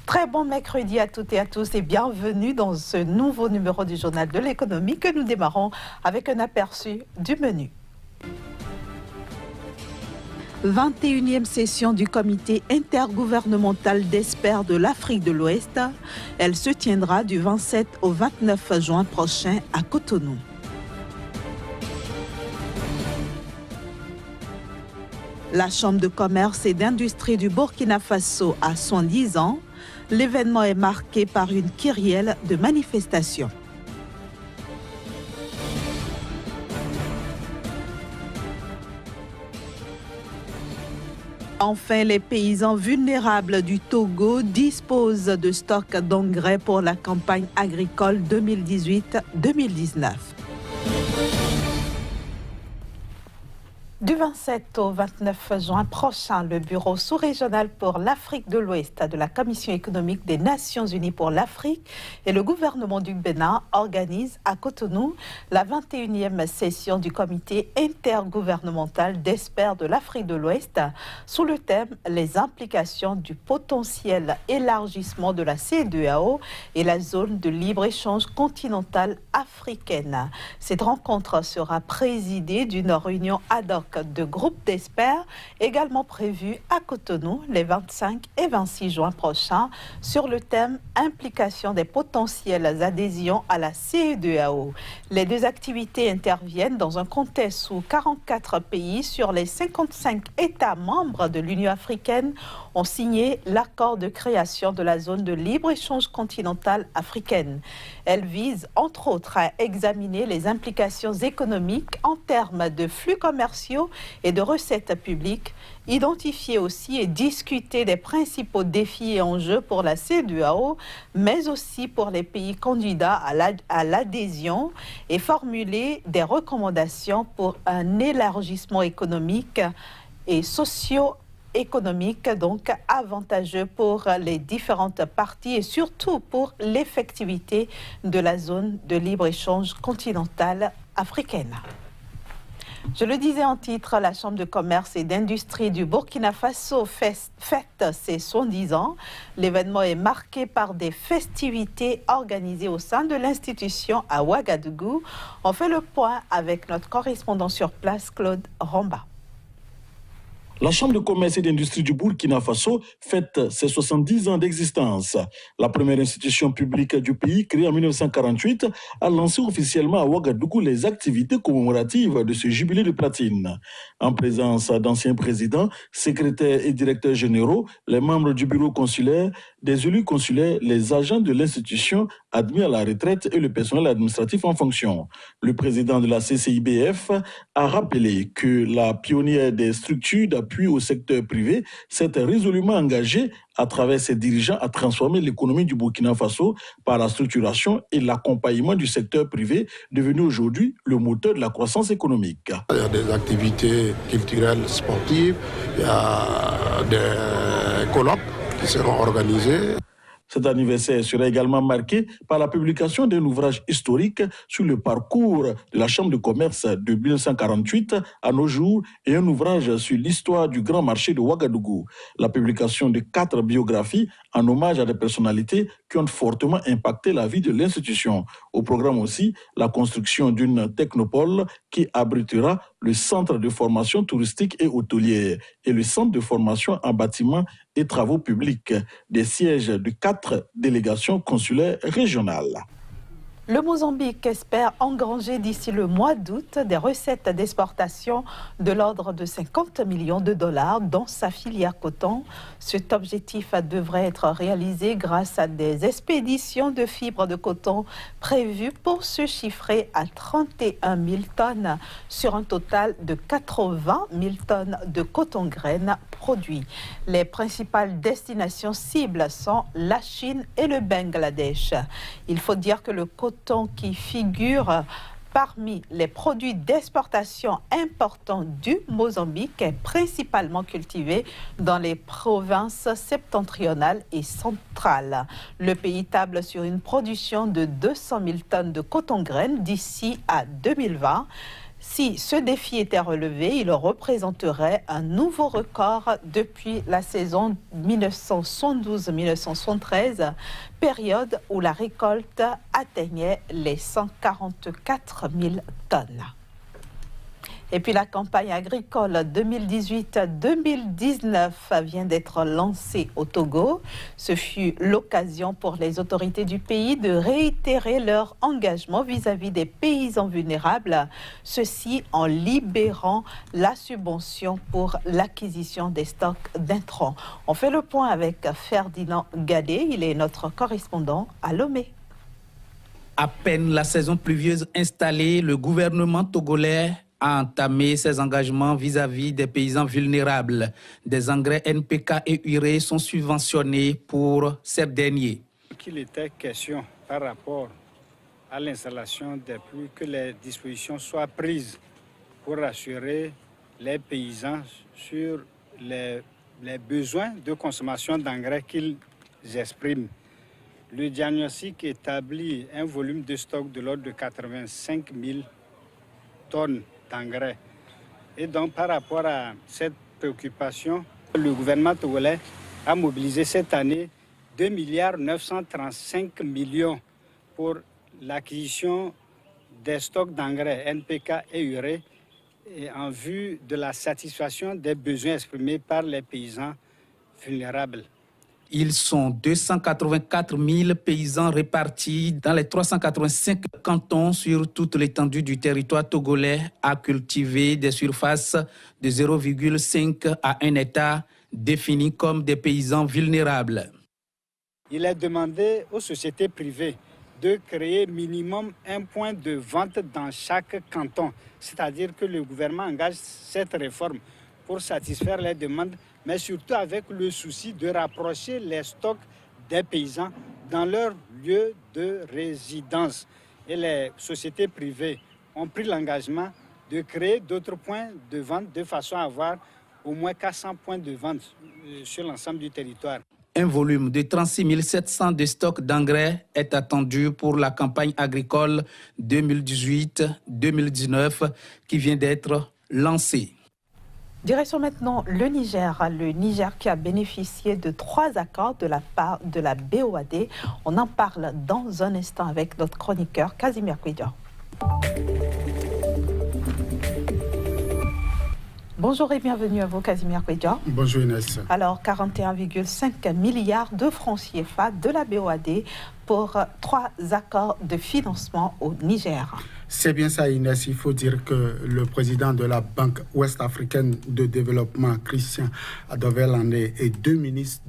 Très bon mercredi à toutes et à tous et bienvenue dans ce nouveau numéro du Journal de l'économie que nous démarrons avec un aperçu du menu. 21e session du comité intergouvernemental d'experts de l'Afrique de l'Ouest. Elle se tiendra du 27 au 29 juin prochain à Cotonou. La Chambre de commerce et d'industrie du Burkina Faso a 110 ans. L'événement est marqué par une kyrielle de manifestations. Enfin, les paysans vulnérables du Togo disposent de stocks d'engrais pour la campagne agricole 2018-2019. Du 27 au 29 juin prochain, le Bureau sous-régional pour l'Afrique de l'Ouest de la Commission économique des Nations Unies pour l'Afrique et le gouvernement du Bénin organisent à Cotonou la 21e session du comité intergouvernemental d'experts de l'Afrique de l'Ouest sous le thème « Les implications du potentiel élargissement de la CEDEAO et la zone de libre-échange continentale africaine ». Cette rencontre sera présidée d'une réunion ad hoc de groupes d'experts également prévus à Cotonou les 25 et 26 juin prochains sur le thème « Implication des potentielles adhésions à la CEDEAO ». Les deux activités interviennent dans un contexte où 44 pays sur les 55 États membres de l'Union africaine ont signé l'accord de création de la zone de libre-échange continentale africaine. Elle vise entre autres à examiner les implications économiques en termes de flux commerciaux et de recettes publiques, identifier aussi et discuter des principaux défis et enjeux pour la CEDEAO, mais aussi pour les pays candidats à l'adhésion et formuler des recommandations pour un élargissement économique et socio-économique, donc avantageux pour les différentes parties et surtout pour l'effectivité de la zone de libre-échange continentale africaine. Je le disais en titre, la Chambre de commerce et d'industrie du Burkina Faso fête ses 110 ans. L'événement est marqué par des festivités organisées au sein de l'institution à Ouagadougou. On fait le point avec notre correspondant sur place, Claude Romba. La Chambre de commerce et d'industrie du Burkina Faso fête ses 70 ans d'existence. La première institution publique du pays, créée en 1948, a lancé officiellement à Ouagadougou les activités commémoratives de ce jubilé de platine. En présence d'anciens présidents, secrétaires et directeurs généraux, les membres du bureau consulaire, des élus consulaires, les agents de l'institution admis à la retraite et le personnel administratif en fonction. Le président de la CCIBF a rappelé que la pionnière des structures d'appui au secteur privé s'est résolument engagée à travers ses dirigeants à transformer l'économie du Burkina Faso par la structuration et l'accompagnement du secteur privé, devenu aujourd'hui le moteur de la croissance économique. Il y a des activités culturelles, sportives, il y a des colloques qui seront organisés. Cet anniversaire sera également marqué par la publication d'un ouvrage historique sur le parcours de la Chambre de commerce de 1948 à nos jours et un ouvrage sur l'histoire du grand marché de Ouagadougou. La publication de 4 biographies en hommage à des personnalités qui ont fortement impacté la vie de l'institution. Au programme aussi, la construction d'une technopole qui abritera le centre de formation touristique et hôtelière et le centre de formation en bâtiments et travaux publics, des sièges de 4 délégations consulaires régionales. Le Mozambique espère engranger d'ici le mois d'août des recettes d'exportation de l'ordre de 50 millions de dollars dans sa filière coton. Cet objectif devrait être réalisé grâce à des expéditions de fibres de coton prévues pour se chiffrer à 31 000 tonnes sur un total de 80 000 tonnes de coton-graines produits. Les principales destinations cibles sont la Chine et le Bangladesh. Il faut dire que le coton qui figure parmi les produits d'exportation importants du Mozambique est principalement cultivé dans les provinces septentrionales et centrales. Le pays table sur une production de 200 000 tonnes de coton-graines d'ici à 2020. Si ce défi était relevé, il représenterait un nouveau record depuis la saison 1972-1973, période où la récolte atteignait les 144 000 tonnes. Et puis la campagne agricole 2018-2019 vient d'être lancée au Togo. Ce fut l'occasion pour les autorités du pays de réitérer leur engagement vis-à-vis des paysans vulnérables, ceci en libérant la subvention pour l'acquisition des stocks d'intrants. On fait le point avec Ferdinand Gadé, il est notre correspondant à Lomé. À peine la saison pluvieuse installée, le gouvernement togolais a entamé ses engagements vis-à-vis des paysans vulnérables. Des engrais NPK et urée sont subventionnés pour ces derniers. Qu'il était question par rapport à l'installation des pluies que les dispositions soient prises pour rassurer les paysans sur les besoins de consommation d'engrais qu'ils expriment. Le diagnostic établit un volume de stock de l'ordre de 85 000 tonnes d'engrais. Et donc, par rapport à cette préoccupation, le gouvernement togolais a mobilisé cette année 2 935 millions pour l'acquisition des stocks d'engrais NPK et urée et en vue de la satisfaction des besoins exprimés par les paysans vulnérables. Ils sont 284 000 paysans répartis dans les 385 cantons sur toute l'étendue du territoire togolais à cultiver des surfaces de 0,5 à 1 hectare définis comme des paysans vulnérables. Il est demandé aux sociétés privées de créer minimum un point de vente dans chaque canton. C'est-à-dire que le gouvernement engage cette réforme pour satisfaire les demandes, mais surtout avec le souci de rapprocher les stocks des paysans dans leur lieu de résidence. Et les sociétés privées ont pris l'engagement de créer d'autres points de vente de façon à avoir au moins 400 points de vente sur l'ensemble du territoire. Un volume de 36 700 de stocks d'engrais est attendu pour la campagne agricole 2018-2019 qui vient d'être lancée. Direction maintenant le Niger qui a bénéficié de 3 accords de la part de la BOAD. On en parle dans un instant avec notre chroniqueur Casimir Kouidia. Bonjour et bienvenue à vous, Casimir Kouidia. Bonjour Inès. Alors, 41,5 milliards de francs CFA de la BOAD pour 3 accords de financement au Niger. C'est bien ça, Inès. Il faut dire que le président de la Banque ouest-africaine de développement, Christian Adovelandé, et 2 ministres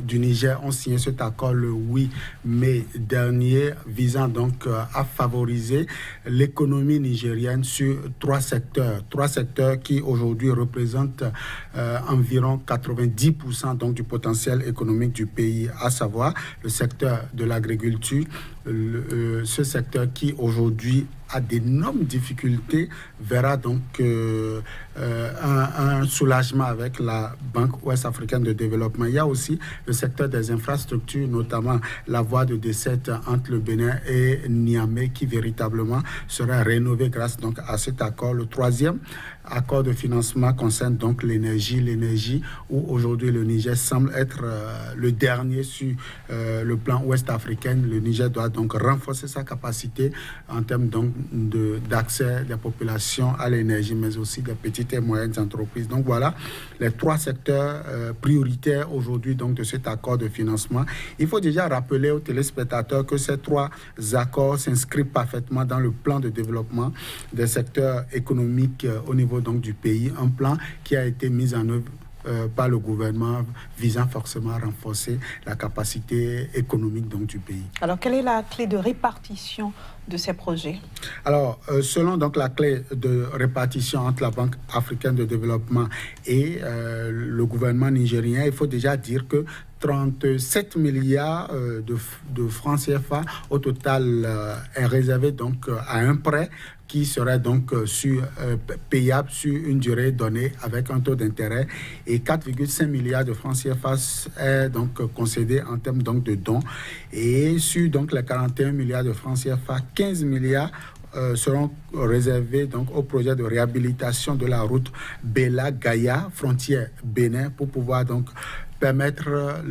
du Niger ont signé cet accord le 8 mai dernier, visant donc à favoriser l'économie nigérienne sur 3 secteurs. 3 secteurs qui aujourd'hui représentent environ 90% donc, du potentiel économique du pays, à savoir le secteur de l'agriculture, ce secteur qui aujourd'hui a d'énormes difficultés, verra donc un soulagement avec la Banque ouest-africaine de développement. Il y a aussi le secteur des infrastructures, notamment la voie de desserte entre le Bénin et Niamey, qui véritablement sera rénovée grâce donc à cet accord. Le 3e accord de financement concerne donc l'énergie où aujourd'hui le Niger semble être le dernier sur le plan ouest-africain. Le Niger doit donc renforcer sa capacité en termes donc d'accès des populations à l'énergie, mais aussi des petites et moyennes entreprises. Donc voilà les 3 secteurs prioritaires aujourd'hui donc de cet accord de financement. Il faut déjà rappeler aux téléspectateurs que ces 3 accords s'inscrivent parfaitement dans le plan de développement des secteurs économiques au niveau donc du pays, un plan qui a été mis en œuvre par le gouvernement visant forcément à renforcer la capacité économique donc, du pays. Alors, quelle est la clé de répartition de ces projets? Alors, selon donc la clé de répartition entre la Banque africaine de développement et le gouvernement nigérien, il faut déjà dire que 37 milliards de francs CFA au total est réservé donc à un prêt qui serait donc payable sur une durée donnée avec un taux d'intérêt, et 4,5 milliards de francs CFA est donc concédé en termes donc de dons, et sur donc les 41 milliards de francs CFA, 15 milliards seront réservés donc, au projet de réhabilitation de la route Bela-Gaïa, frontière Bénin, pour pouvoir donc permettre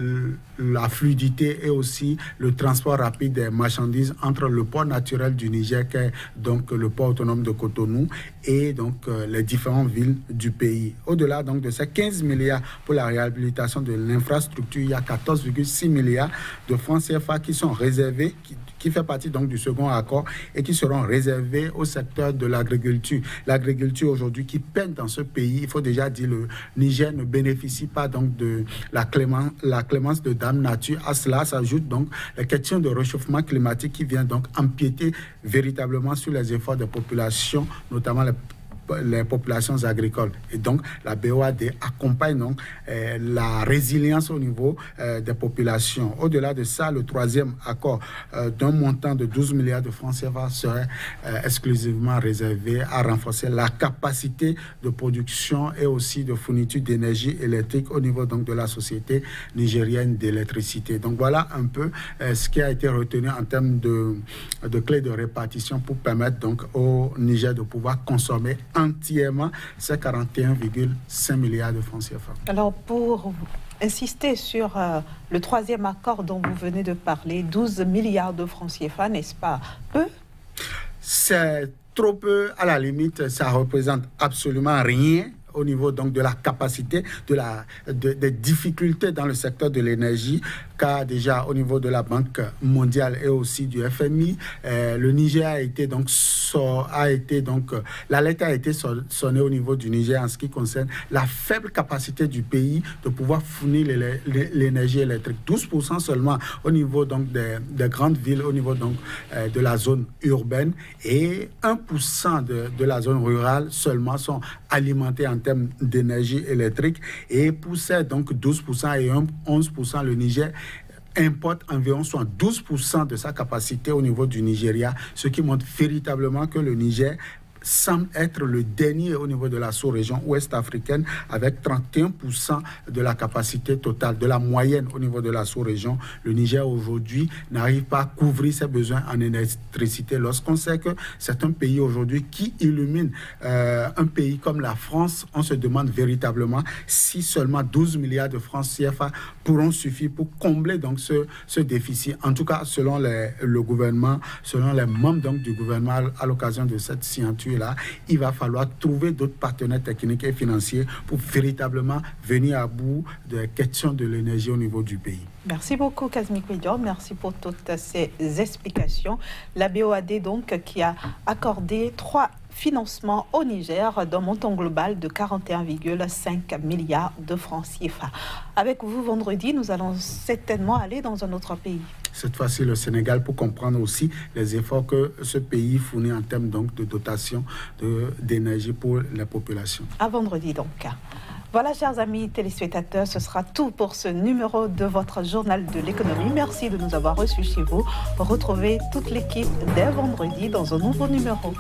la fluidité et aussi le transport rapide des marchandises entre le port naturel du Niger, qui est donc le port autonome de Cotonou, et donc les différentes villes du pays. Au-delà donc de ces 15 milliards pour la réhabilitation de l'infrastructure, il y a 14,6 milliards de francs CFA qui sont réservés, qui fait partie donc du second accord et qui seront réservés au secteur de l'agriculture. L'agriculture aujourd'hui qui peine dans ce pays, il faut déjà dire, le Niger ne bénéficie pas donc de la clémence de Dame Nature. À cela s'ajoute donc la question de réchauffement climatique qui vient donc empiéter véritablement sur les efforts des populations, notamment les populations agricoles. Et donc, la BOAD accompagne donc, la résilience au niveau des populations. Au-delà de ça, le troisième accord d'un montant de 12 milliards de francs CFA serait exclusivement réservé à renforcer la capacité de production et aussi de fourniture d'énergie électrique au niveau donc, de la société nigérienne d'électricité. Donc, voilà un peu ce qui a été retenu en termes de clés de répartition pour permettre donc, au Niger de pouvoir consommer entièrement ces 41,5 milliards de francs CFA. Alors, pour insister sur le troisième accord dont vous venez de parler, 12 milliards de francs CFA, n'est-ce pas peu? C'est trop peu, à la limite, ça représente absolument rien au niveau donc de la capacité, des difficultés dans le secteur de l'énergie, car déjà au niveau de la Banque mondiale et aussi du FMI, le Niger a été donc l'alerte a été sonnée au niveau du Niger en ce qui concerne la faible capacité du pays de pouvoir fournir l'énergie électrique. 12% seulement au niveau donc des grandes villes, au niveau donc de la zone urbaine, et 1% de la zone rurale seulement sont alimentés en termes d'énergie électrique, et pour ces donc 12% et 11%, le Niger importe environ 12% de sa capacité au niveau du Nigeria, ce qui montre véritablement que le Niger semble être le dernier au niveau de la sous-région ouest africaine, avec 31% de la capacité totale, de la moyenne au niveau de la sous-région. Le Niger aujourd'hui n'arrive pas à couvrir ses besoins en électricité, lorsqu'on sait que certains pays aujourd'hui qui illuminent un pays comme la France, on se demande véritablement si seulement 12 milliards de francs CFA pourront suffire pour combler donc ce déficit. En tout cas, selon le gouvernement, selon les membres donc du gouvernement, à l'occasion de cette signature là, il va falloir trouver d'autres partenaires techniques et financiers pour véritablement venir à bout des questions de l'énergie au niveau du pays. Merci beaucoup, Kazmi Kouidior. Merci pour toutes ces explications. La BOAD, donc, qui a accordé 3 financements au Niger d'un montant global de 41,5 milliards de francs CFA. Avec vous, vendredi, nous allons certainement aller dans un autre pays. Cette fois-ci, le Sénégal, pour comprendre aussi les efforts que ce pays fournit en termes donc, de dotation d'énergie pour les populations. À vendredi, donc. Voilà, chers amis téléspectateurs, ce sera tout pour ce numéro de votre journal de l'économie. Merci de nous avoir reçus chez vous. Retrouvez toute l'équipe dès vendredi dans un nouveau numéro.